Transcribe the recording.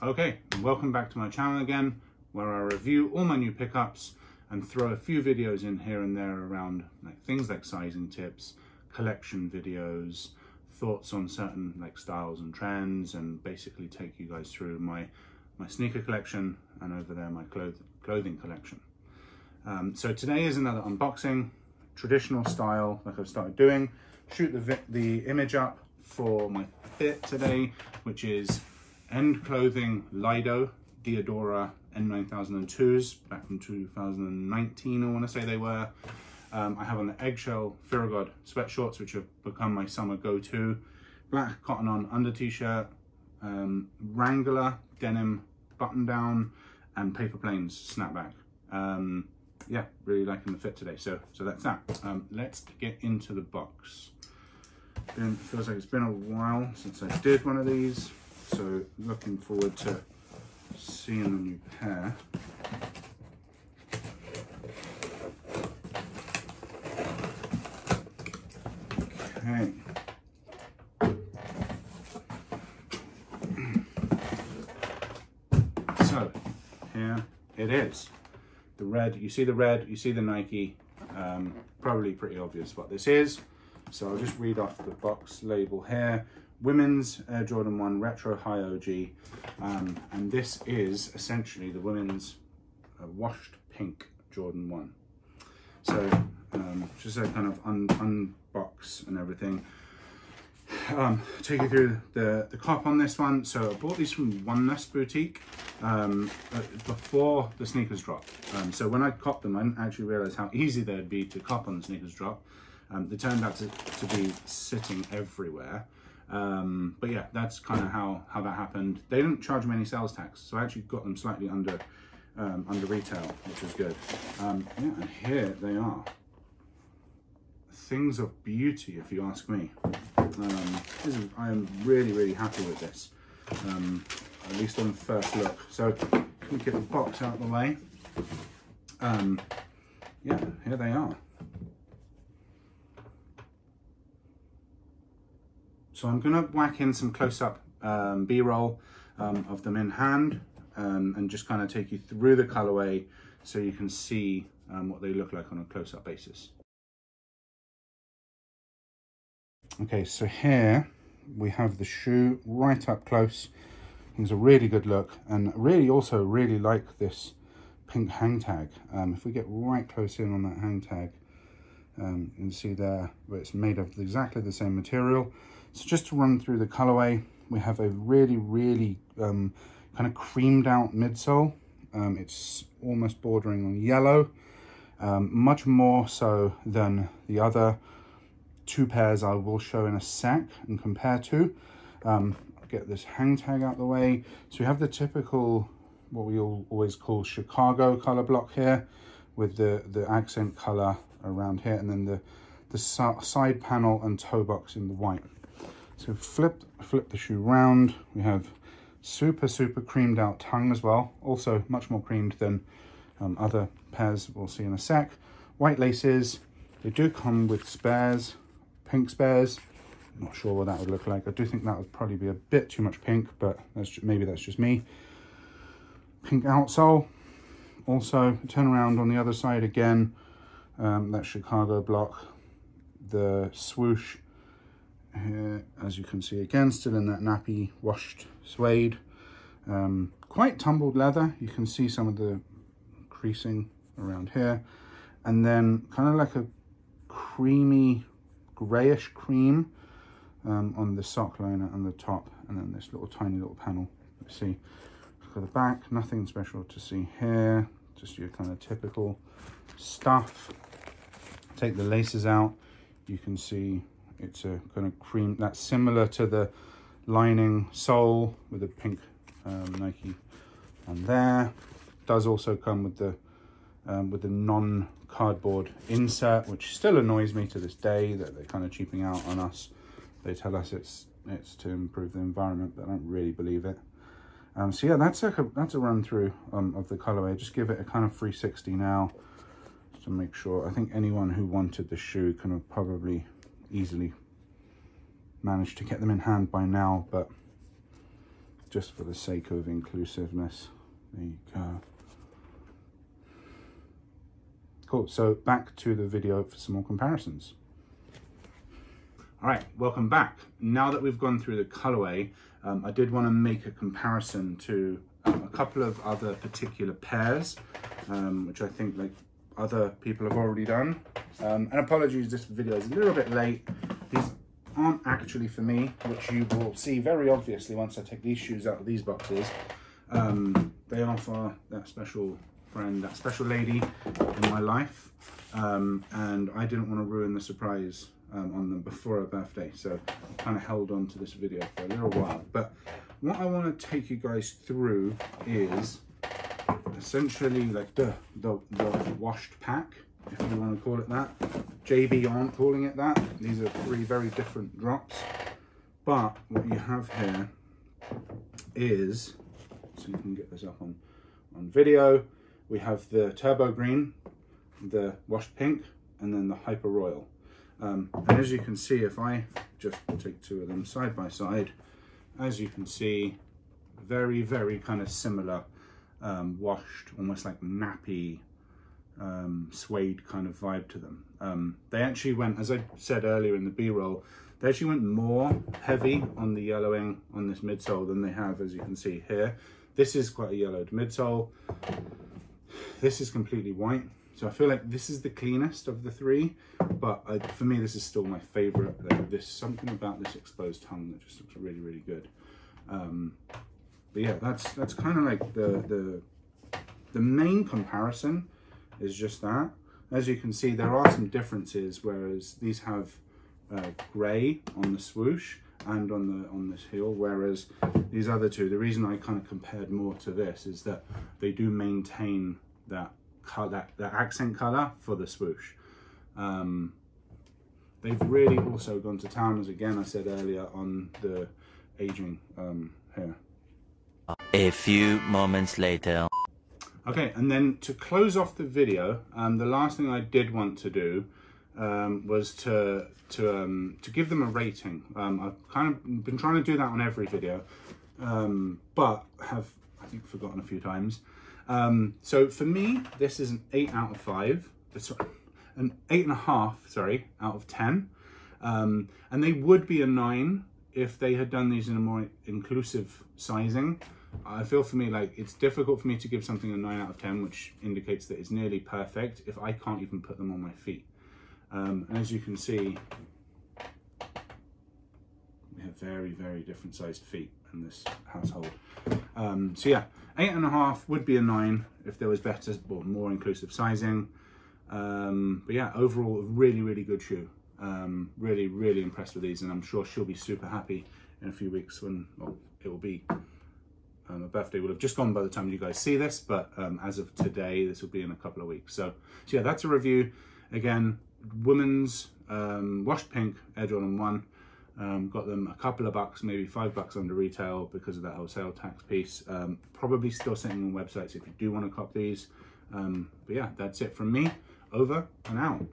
Okay, welcome back to my channel again, where I review all my new pickups and throw a few videos in here and there around things like sizing tips, collection videos, thoughts on certain styles and trends, and basically take you guys through my sneaker collection and over there my clothing collection. So today is another unboxing, traditional style like I've started doing. Shoot the image up for my fit today, which is End Clothing Lido Diadora N9002s back from 2019, I want to say they were. I have on the eggshell Firogod sweatshorts, which have become my summer go-to. Black cotton on under t-shirt, Wrangler denim button down, and Paper Planes snapback. Yeah, really liking the fit today. So that's that. Let's get into the box. Feels like it's been a while since I did one of these, so looking forward to seeing the new pair. Okay. So here it is. The red, you see the red, you see the Nike. Probably pretty obvious what this is. So I'll just read off the box label here. Women's Air Jordan 1 Retro High OG. And this is essentially the women's washed pink Jordan 1. So just a kind of unbox and everything. Take you through the cop on this one. So I bought these from Oneness Boutique before the sneakers drop. So when I copped them, I didn't actually realize how easy they'd be to cop on the sneakers drop. They turned out to be sitting everywhere. But yeah, that's kind of how that happened. They didn't charge me any sales tax, so I actually got them slightly under retail, which was good. Yeah, and here they are. Things of beauty, if you ask me. I am really happy with this, at least on first look. So let me get the box out of the way. Yeah, here they are. So I'm going to whack in some close-up B-roll of them in hand, and just kind of take you through the colorway so you can see what they look like on a close-up basis. Okay, so here we have the shoe right up close. It's a really good look, and really like this pink hang tag. If we get right close in on that hang tag, you can see there where it's made of exactly the same material. So just to run through the colorway, we have a really kind of creamed out midsole. It's almost bordering on yellow, much more so than the other two pairs I will show in a sec and compare to. I'll get this hang tag out the way. So we have the typical, what we always call Chicago color block here, with the accent color around here, and then the side panel and toe box in the white. So flip the shoe round. We have super creamed out tongue as well. Also much more creamed than other pairs we'll see in a sec. White laces. They do come with spares, pink spares. I'm not sure what that would look like. I do think that would probably be a bit too much pink, but maybe that's just me. Pink outsole. Also, turn around on the other side again. That Chicago block. The swoosh here, as you can see, again, still in that nappy washed suede. Quite tumbled leather. You can see some of the creasing around here. And then kind of like a creamy, grayish cream on the sock liner and the top. And then this tiny little panel. Let's see. Look at the back. Nothing special to see here. Just your kind of typical stuff. Take the laces out. You can see it's a kind of cream that's similar to the lining sole with a pink Nike on there. Does also come with the non-cardboard insert, which still annoys me to this day that they're kind of cheaping out on us. They tell us it's to improve the environment, but I don't really believe it. So yeah, that's a run through of the colorway. Just give it a kind of 360 now, just to make sure. I think anyone who wanted the shoe can have probably easily managed to get them in hand by now, but just for the sake of inclusiveness. There you go. Cool, so back to the video for some more comparisons. All right, welcome back. Now that we've gone through the colorway, I did want to make a comparison to a couple of other particular pairs, which I think like other people have already done. And apologies, this video is a little bit late. These aren't actually for me, which you will see very obviously once I take these shoes out of these boxes. They are for that special friend, that special lady in my life, and I didn't want to ruin the surprise on them before her birthday, so I kind of held on to this video for a little while. But what I want to take you guys through is essentially like the washed pack, if you want to call it that. JB aren't calling it that. These are 3 very different drops, but what you have here is, so you can get this up on video, we have the Turbo Green, the Washed Pink, and then the Hyper Royal. And as you can see, if I just take 2 of them side by side, as you can see, very, very kind of similar, washed, almost like nappy, suede kind of vibe to them. They actually went, as I said earlier in the B-roll, they actually went more heavy on the yellowing on this midsole than they have, as you can see here. This is quite a yellowed midsole. This is completely white. So I feel like this is the cleanest of the 3, but for me, this is still my favorite. There's something about this exposed tongue that just looks really, really good. But yeah, that's kind of like the main comparison is just that. As you can see, there are some differences, whereas these have gray on the swoosh and on this heel, whereas these other 2, the reason I kind of compared more to this is that they do maintain that accent color for the swoosh. They've really also gone to town, as again I said earlier, on the aging here. A few moments later. Okay, and then to close off the video, the last thing I did want to do was to give them a rating. I've kind of been trying to do that on every video, but have, I think, forgotten a few times. So for me, this is an 8 out of 5. Sorry, an 8.5, sorry, out of 10. And they would be a 9 if they had done these in a more inclusive sizing. I feel for me like it's difficult for me to give something a 9 out of 10, which indicates that it's nearly perfect if I can't even put them on my feet. And as you can see, we have very, very different sized feet in this household. So yeah, 8.5 would be a 9 if there was better or more inclusive sizing. But yeah, overall, a really, really good shoe. Really, really impressed with these, and I'm sure she'll be super happy in a few weeks when, well, it will be, her birthday will have just gone by the time you guys see this, but as of today, this will be in a couple of weeks. So yeah, that's a review. Again, women's washed pink Air Jordan 1. Got them a couple of bucks, maybe $5 under retail because of that wholesale tax piece. Probably still sitting on websites if you do want to cop these. But yeah, that's it from me. Over and out.